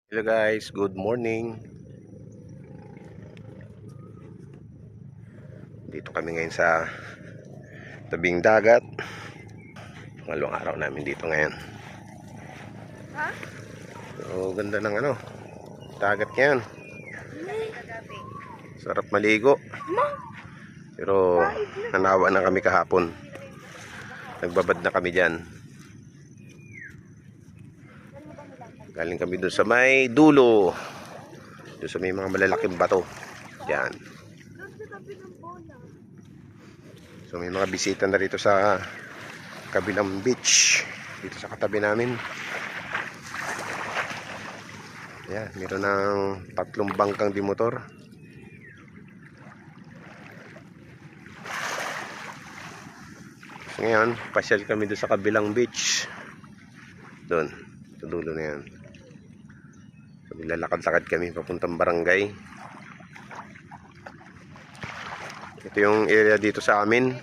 Hello guys, good morning. Dito kami ngayon sa tabing dagat. Pangalawang araw namin dito ngayon. So, ganda ng dagat ngayon. Sarap maligo. Pero hanawa na kami kahapon. Nagbabad na kami dyan. Galing kami dun sa may dulo. Doon sa may mga malalaking bato. Yan. So may mga bisita na rito sa kabilang beach. Dito sa katabi namin. Yan, meron ng 3 bangkang di motor. So ngayon, pasyal kami doon sa kabilang beach. Doon, sa dulo na yan. So lalakad-lakad kami papuntang barangay. Ito yung area dito sa amin.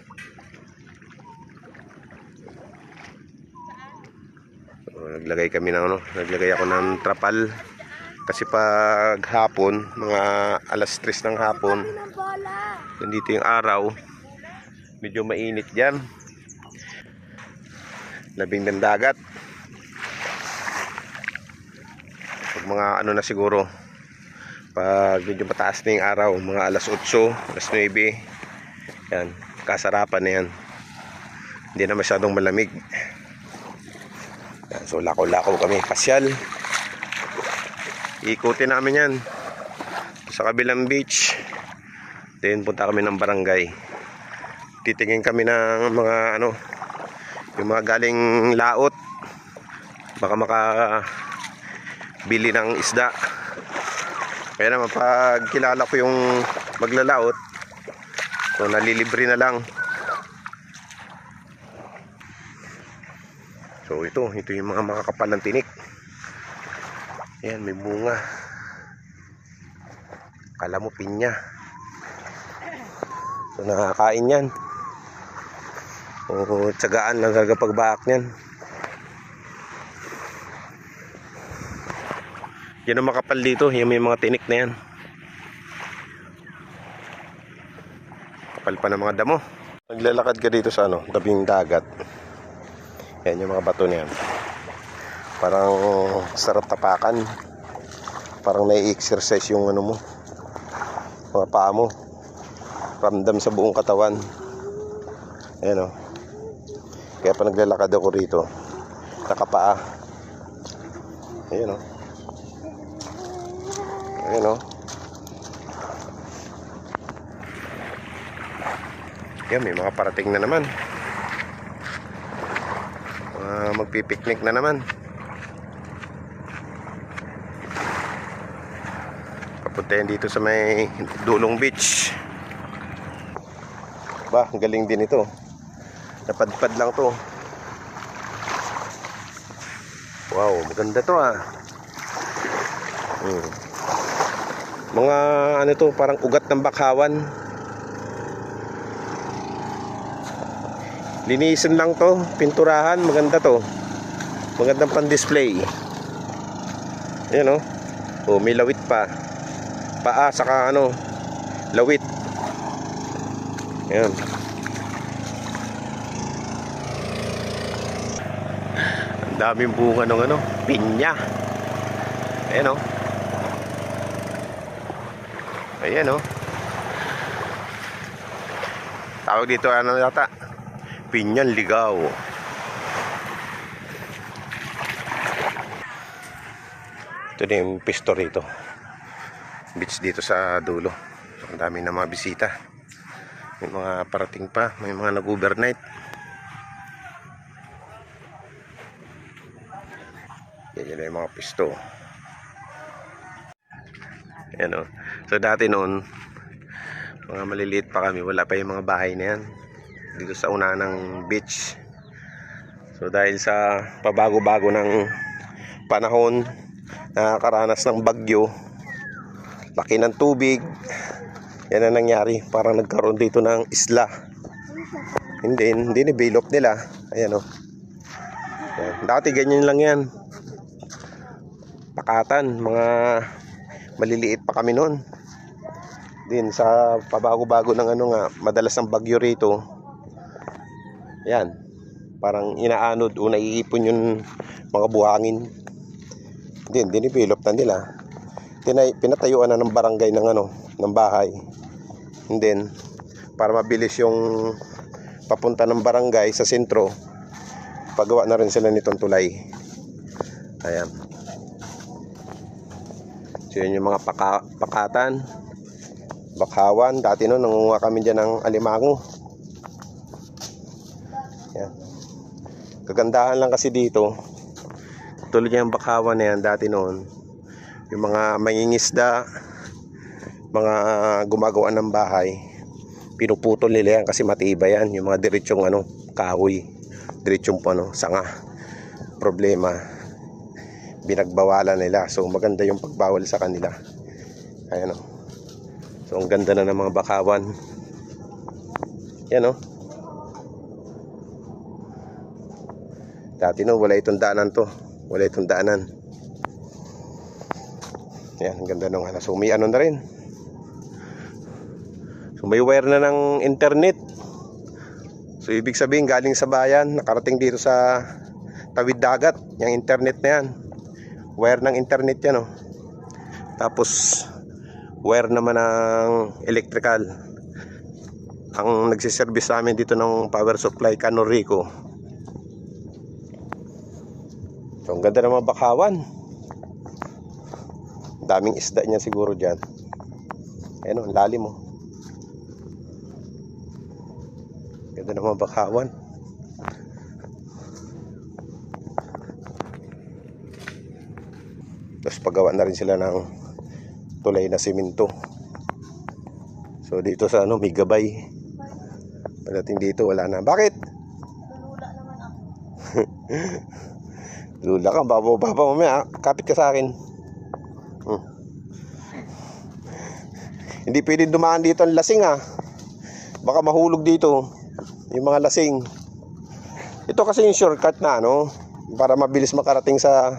So, naglagay ako ng trapal. Kasi pag hapon, mga alas 3 ng hapon, nandito yung araw, medyo mainit dyan. Labing ng dagat. Pag mga na siguro, pag medyo mataas na yung araw, mga alas 8, alas 9, yan, kasarapan na yan. Hindi na masyadong malamig. Yan, so lakaw-lakaw kami, pasyal. Ikutin namin yan sa kabilang beach. Then punta kami ng barangay. Titingin kami ng mga yung mga galing laot. Baka makabili ng isda. Kaya naman pag kilala ko yung maglalaot, so nalilibre na lang. So ito yung mga makakapal ng tinik. Ayan, may bunga. Kala mo pinya. So nakakain yan. O tsagaan lang kagapagbaak niyan. Yan ang makapal dito. Yung may mga tinik na yan. Kapal pa ng mga damo. Naglalakad ka dito sa tabing dagat. Yan yung mga bato na yan. Parang sarap tapakan. Parang nai-exercise yung mo, mga paa mo. Ramdam sa buong katawan. Ayan o. Kaya pa naglalakad ako rito, nakapaa. Ayan o. Ayan o. Yan, may mga parating na naman. Magpipiknik na naman. Papuntahin dito sa may Dulong Beach. Ba, galing din ito. Napadpad lang to. Wow, maganda to Mga to, parang ugat ng bakawan. Linisin lang to, pinturahan, maganda to. Magandang pan-display. Ayan o. May lawit pa. Paa saka lawit. Ayan. Ang daming bunga ng pinya. Ayan o. Ayan o. Tawag dito yata? Pinyang ligaw. Ito na yung pisto rito. Beach dito sa dulo. Ang dami na mga bisita. May mga parating pa. May mga nag-overnight. Yan yung mga pisto. Yan o. So dati noon, mga maliliit pa kami, wala pa yung mga bahay na yan dito sa una ng beach. So dahil sa pabago-bago ng panahon, nakakaranas ng bagyo, laki ng tubig, yan ang nangyari. Parang nagkaroon dito ng isla. Hindi nibilop nila. Ayan o. Dati ganyan lang yan. pakatan, mga maliliit pa kami noon. Din sa pabago-bago ng ano nga, madalas ang bagyo rito. Yan. Parang inaanod o naiipon yung mga buhangin. Din dinivelop na nila. Pinatayuan na ng barangay ng ano, ng bahay. And then para mabilis yung papunta ng barangay sa sentro, pagawa na rin sila nitong tulay. Ayan. So yun yung mga pakatan, bakawan. Dati no, nangunguha kami dyan ng alimango. Ayan. Kagandahan lang kasi dito, tulad yung bakawan na yan dati noon, yung mga mangingisda, mga gumagawa ng bahay, pinuputol nila yan kasi matibay yan. Yung mga diretsong ano, kahoy, diretsong sanga. Problema, binagbawalan nila. So maganda yung pagbawal sa kanila. Ayan o. So ang ganda na ng mga bakawan. Yan o. Dati no, wala itong daanan to. Wala itong daanan. Yan, ang ganda nung ano. So may ano na rin. So may wire na ng internet. So ibig sabihin galing sa bayan, nakarating dito sa tawid dagat, yung internet na yan. Wire ng internet yan, oh. Tapos wire naman ng electrical. Ang nagsiservice sa amin dito ng power supply, Canorico. So ang ganda ng mga bakawan. Daming isda niya siguro dyan. Ayun, ang lalim mo. Ganda ng mga bakawan. Tapos paggawa na rin sila ng tulay na simento. So dito sa ano, may gabay. Pagdating dito wala na. Bakit? Lula naman ako. Lula ka, baba mamaya. Kapit ka sa akin. Hindi pwede dumaan dito ang lasing Baka mahulog dito yung mga lasing. Ito kasi yung shortcut na ano, para mabilis makarating sa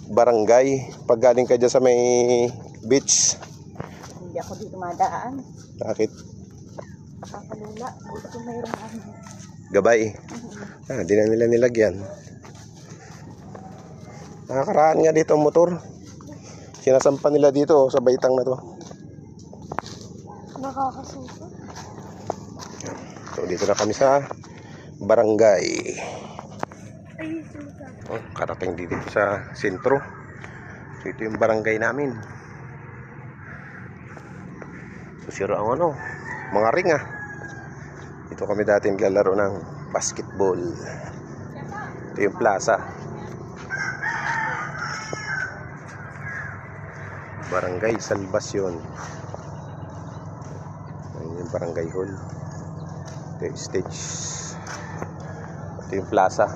barangay pag galing ka dyan sa may beach. Hindi ako dito madaan. Bakit? Nakakalula. Buti kung mayroong ano. Gabay. Di na nila nilagyan. Nakakaraan nga dito ang motor. Sinasampan nila dito sa baitang na to. Nakakasuka. So dito na kami sa barangay. Ay, suka. Karating dito sa sentro. So ito yung barangay namin. So sira ang ano, mga ring Dito kami dati naglalaro ng basketball. Ito yung plaza. Barangay Salvacion. Ayan yung barangay hall. Ito yung stage. Ito yung plaza.